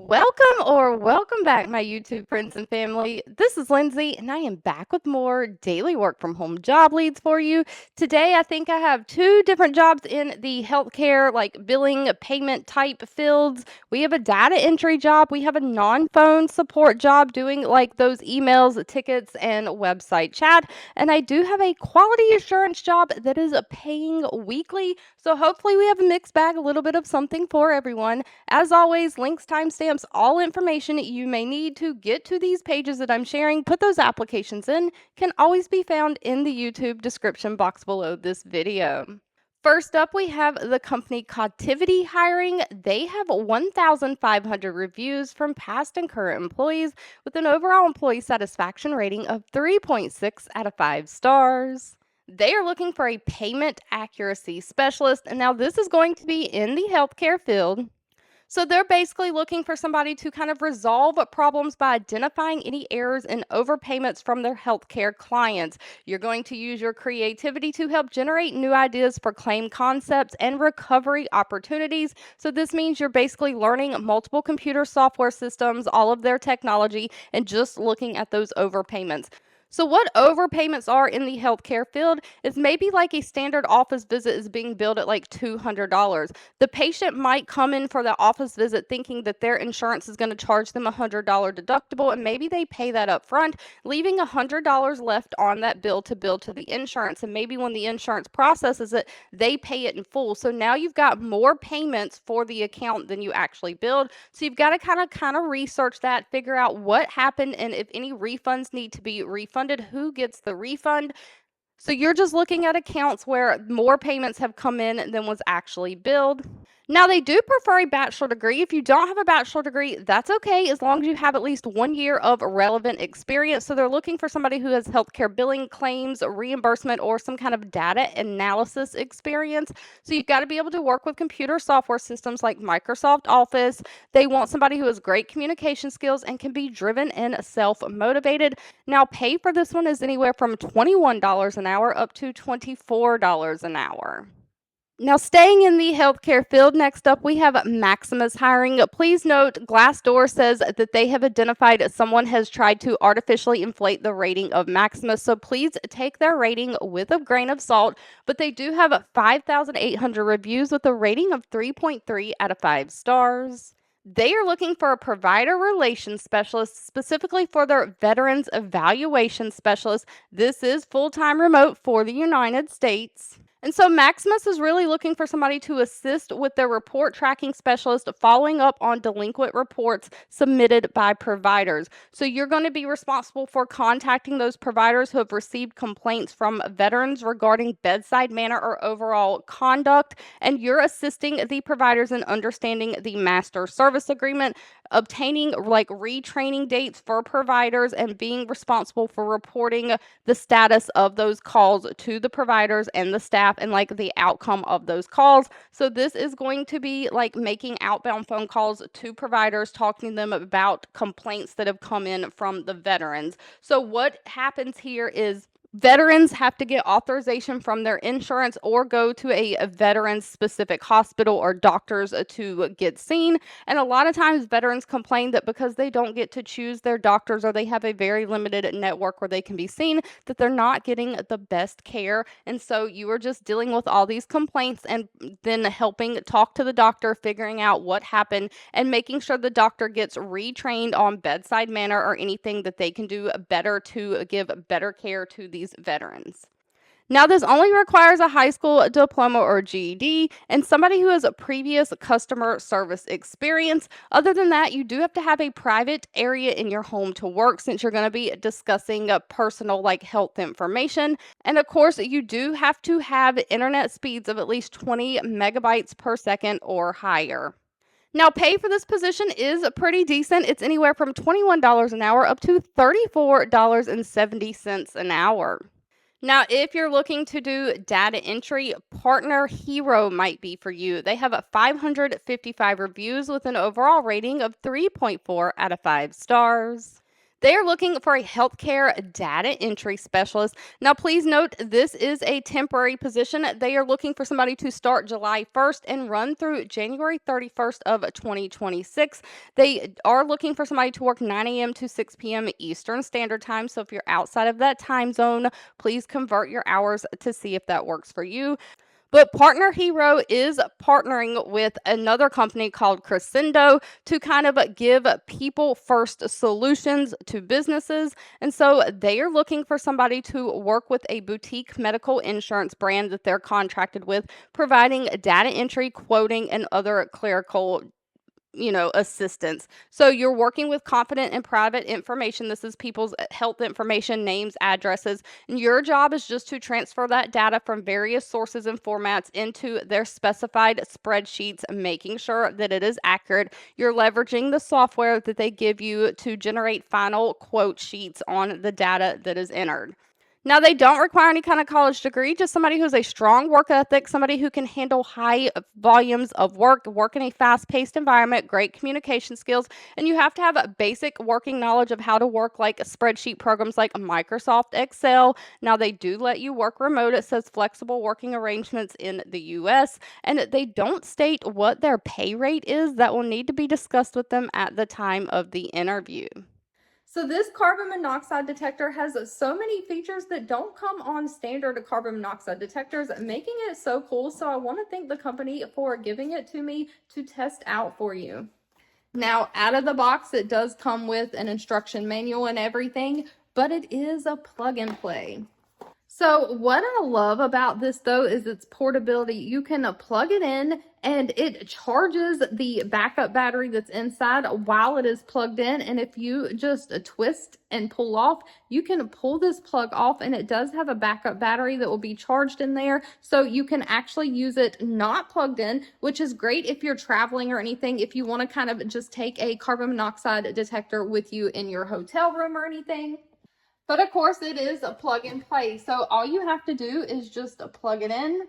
Welcome back, my YouTube friends and family. This is Lindsay, and I am back with more daily work from home job leads for you. Today, I think I have two different jobs in the healthcare, like billing, payment type fields. We have a data entry job, we have a non phone support job doing like those emails, tickets, and website chat. And I do have a quality assurance job that is paying weekly. So hopefully, we have a mixed bag, a little bit of something for everyone. As always, links, timestamps, all information you may need to get to these pages that I'm sharing, put those applications in, can always be found in the YouTube description box below this video. First up, we have the company Cotiviti hiring. They have 1,500 reviews from past and current employees with an overall employee satisfaction rating of 3.6 out of 5 stars. They are looking for a payment accuracy specialist, and now this is going to be in the healthcare field. So they're basically looking for somebody to kind of resolve problems by identifying any errors in overpayments from their healthcare clients. You're going to use your creativity to help generate new ideas for claim concepts and recovery opportunities. So this means you're basically learning multiple computer software systems, all of their technology, and just looking at those overpayments. So, what overpayments are in the healthcare field is maybe like a standard office visit is being billed at like $200. The patient might come in for the office visit thinking that their insurance is going to charge them a $100 deductible, and maybe they pay that up front, leaving $100 left on that bill to the insurance. And maybe when the insurance processes it, they pay it in full. So now you've got more payments for the account than you actually billed. So you've got to kind of research that, figure out what happened, and if any refunds need to be refunded, who gets the refund. So you're just looking at accounts where more payments have come in than was actually billed. Now, they do prefer a bachelor degree. If you don't have a bachelor degree, that's okay as long as you have at least 1 year of relevant experience. So they're looking for somebody who has healthcare billing, claims, reimbursement, or some kind of data analysis experience. So you've got to be able to work with computer software systems like Microsoft Office. They want somebody who has great communication skills and can be driven and self-motivated. Now, pay for this one is anywhere from $21 an hour up to $24 an hour. Now, staying in the healthcare field, next up we have Maximus hiring. Please note, Glassdoor says that they have identified someone has tried to artificially inflate the rating of Maximus. So please take their rating with a grain of salt. But they do have 5,800 reviews with a rating of 3.3 out of 5 stars. They are looking for a provider relations specialist specifically for their veterans evaluation specialist. This is full-time remote for the United States. And so Maximus is really looking for somebody to assist with their report tracking specialist following up on delinquent reports submitted by providers. So you're going to be responsible for contacting those providers who have received complaints from veterans regarding bedside manner or overall conduct, and you're assisting the providers in understanding the master service agreement, obtaining like retraining dates for providers, and being responsible for reporting the status of those calls to the providers and the staff and like the outcome of those calls. So this is going to be like making outbound phone calls to providers, talking to them about complaints that have come in from the veterans. So what happens here is veterans have to get authorization from their insurance or go to a veterans specific hospital or doctors to get seen. And a lot of times veterans complain that because they don't get to choose their doctors or they have a very limited network where they can be seen, that they're not getting the best care. And so you are just dealing with all these complaints and then helping talk to the doctor, figuring out what happened, and making sure the doctor gets retrained on bedside manner or anything that they can do better to give better care to these veterans. Now, this only requires a high school diploma or GED and somebody who has a previous customer service experience. Other than that, you do have to have a private area in your home to work since you're going to be discussing personal like health information. And of course, you do have to have internet speeds of at least 20 megabytes per second or higher. Now, pay for this position is pretty decent. It's anywhere from $21 an hour up to $34.70 an hour. Now, if you're looking to do data entry, Partner Hero might be for you. They have 555 reviews with an overall rating of 3.4 out of 5 stars. They are looking for a healthcare data entry specialist. Now, please note this is a temporary position. They are looking for somebody to start July 1st and run through January 31st of 2026. They are looking for somebody to work 9 a.m. to 6 p.m. Eastern Standard Time. So if you're outside of that time zone, please convert your hours to see if that works for you. But Partner Hero is partnering with another company called Crescendo to kind of give people first solutions to businesses. And so they are looking for somebody to work with a boutique medical insurance brand that they're contracted with, providing data entry, quoting, and other clerical assistance. So you're working with confident and private information. This is people's health information, names, addresses, and your job is just to transfer that data from various sources and formats into their specified spreadsheets, making sure that it is accurate. You're leveraging the software that they give you to generate final quote sheets on the data that is entered. Now, they don't require any kind of college degree, just somebody who's a strong work ethic, somebody who can handle high volumes of work in a fast paced environment, great communication skills, and you have to have a basic working knowledge of how to work like spreadsheet programs like Microsoft Excel. Now, they do let you work remote. It says flexible working arrangements in the US, and they don't state what their pay rate is. That will need to be discussed with them at the time of the interview. So this carbon monoxide detector has so many features that don't come on standard carbon monoxide detectors, making it so cool. So I want to thank the company for giving it to me to test out for you. Now, out of the box, it does come with an instruction manual and everything, but it is a plug and play. So what I love about this though is its portability. You can plug it in and it charges the backup battery that's inside while it is plugged in. And if you just twist and pull off, you can pull this plug off and it does have a backup battery that will be charged in there. So you can actually use it not plugged in, which is great if you're traveling or anything. If you want to kind of just take a carbon monoxide detector with you in your hotel room or anything. But of course, it is a plug and play. So all you have to do is just plug it in.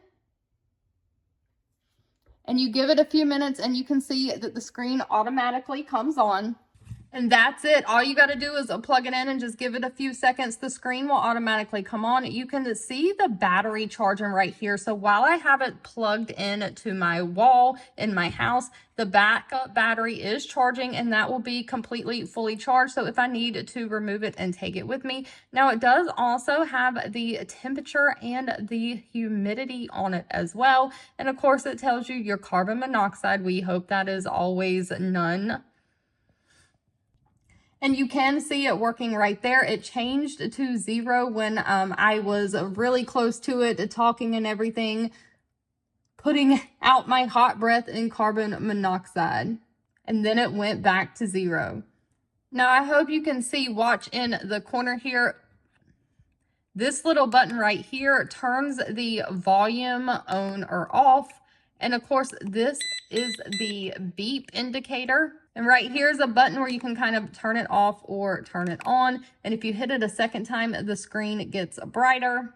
And you give it a few minutes and you can see that the screen automatically comes on. And that's it. All you got to do is plug it in and just give it a few seconds. The screen will automatically come on. You can see the battery charging right here. So while I have it plugged in to my wall in my house, the backup battery is charging and that will be completely fully charged. So if I need to remove it and take it with me. Now it does also have the temperature and the humidity on it as well. And of course it tells you your carbon monoxide. We hope that is always none. And you can see it working right there. It changed to 0 when I was really close to it, talking and everything, putting out my hot breath in carbon monoxide. And then it went back to 0. Now I hope you can see, watch in the corner here, this little button right here turns the volume on or off. And of course, this is the beep indicator. And right here is a button where you can kind of turn it off or turn it on. And if you hit it a second time, the screen gets brighter.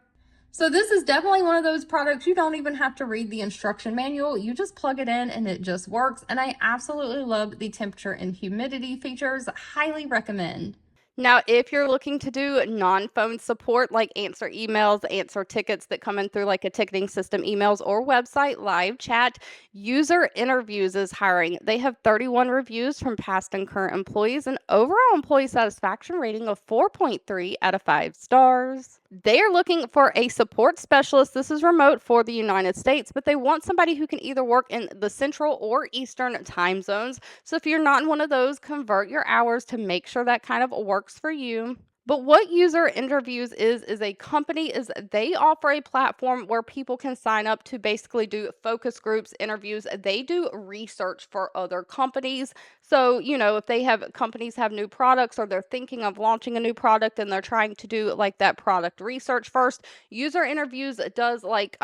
So this is definitely one of those products you don't even have to read the instruction manual. You just plug it in and it just works. And I absolutely love the temperature and humidity features. Highly recommend. Now, if you're looking to do non-phone support, like answer emails, answer tickets that come in through like a ticketing system emails or website live chat, User Interviews is hiring. They have 31 reviews from past and current employees, and overall employee satisfaction rating of 4.3 out of 5 stars. They are looking for a support specialist. This is remote for the United States, but they want somebody who can either work in the central or eastern time zones. So if you're not in one of those, convert your hours to make sure that kind of works for you. But what User Interviews is a company is they offer a platform where people can sign up to basically do focus groups, interviews. They do research for other companies. So, if they have companies have new products or they're thinking of launching a new product and they're trying to do like that product research first, User Interviews does like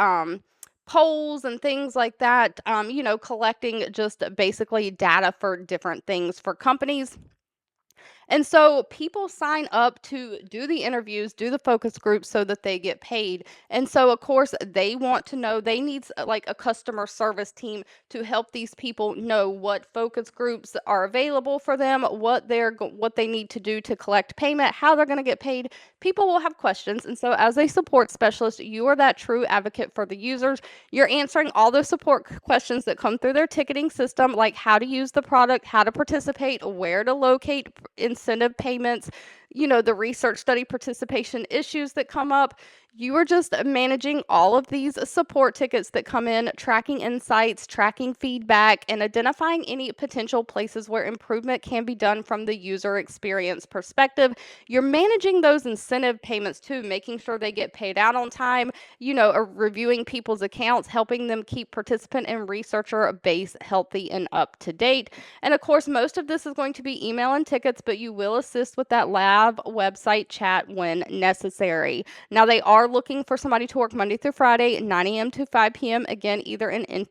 polls and things like that, collecting just basically data for different things for companies. And so people sign up to do the interviews, do the focus groups so that they get paid. And so, of course, they want to know they need like a customer service team to help these people know what focus groups are available for them, what they need to do to collect payment, how they're going to get paid. People will have questions. And so, as a support specialist, you are that true advocate for the users. You're answering all those support questions that come through their ticketing system, like how to use the product, how to participate, where to locate incentive payments, the research study participation issues that come up. You are just managing all of these support tickets that come in, tracking insights, tracking feedback, and identifying any potential places where improvement can be done from the user experience perspective. You're managing those incentive payments too, making sure they get paid out on time, reviewing people's accounts, helping them keep participant and researcher base healthy and up to date. And of course, most of this is going to be email and tickets, but you will assist with that live website chat when necessary. Now, they are looking for somebody to work Monday through Friday, 9 a.m. to 5 p.m., again, either in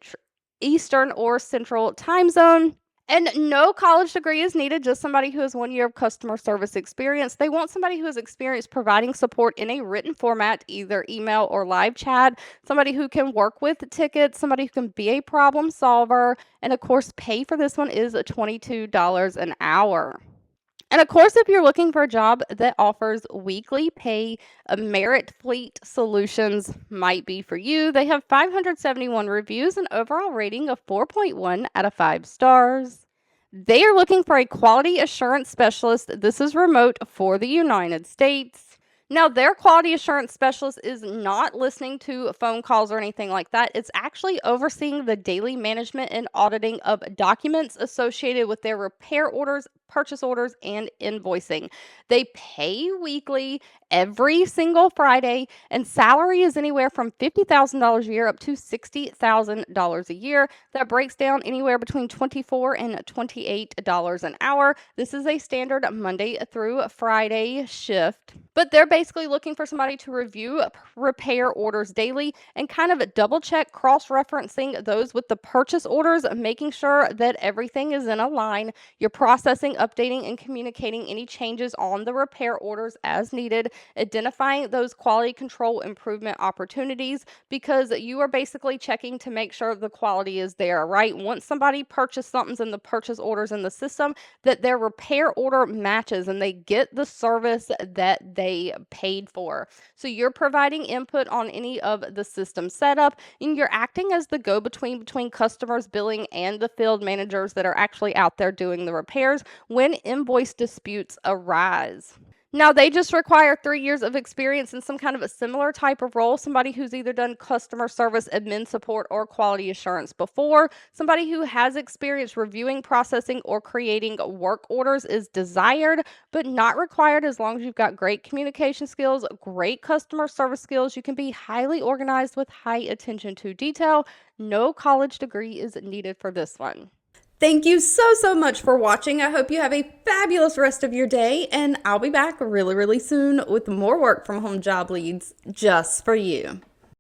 Eastern or Central time zone. And no college degree is needed, just somebody who has 1 year of customer service experience. They want somebody who has experience providing support in a written format, either email or live chat, somebody who can work with tickets, somebody who can be a problem solver. And of course, pay for this one is $22 an hour. And of course, if you're looking for a job that offers weekly pay, Amerit Fleet Solutions might be for you. They have 571 reviews and overall rating of 4.1 out of 5 stars. They are looking for a quality assurance specialist. This is remote for the United States. Now, their quality assurance specialist is not listening to phone calls or anything like that. It's actually overseeing the daily management and auditing of documents associated with their repair orders, purchase orders, and invoicing. They pay weekly every single Friday, and salary is anywhere from $50,000 a year up to $60,000 a year. That breaks down anywhere between $24 and $28 an hour. This is a standard Monday through Friday shift. But they're basically looking for somebody to review repair orders daily and kind of double check, cross-referencing those with the purchase orders, making sure that everything is in a line. You're processing, updating, and communicating any changes on the repair orders as needed, identifying those quality control improvement opportunities, because you are basically checking to make sure the quality is there, right? Once somebody purchased something's in the purchase orders in the system, that their repair order matches and they get the service that they paid for. So you're providing input on any of the system setup, and you're acting as the go-between between customers, billing, and the field managers that are actually out there doing the repairs when invoice disputes arise. Now, they just require 3 years of experience in some kind of a similar type of role, somebody who's either done customer service, admin support, or quality assurance before. Somebody who has experience reviewing, processing, or creating work orders is desired, but not required as long as you've got great communication skills, great customer service skills. You can be highly organized with high attention to detail. No college degree is needed for this one. Thank you so much for watching. I hope you have a fabulous rest of your day, and I'll be back really soon with more work from home job leads just for you.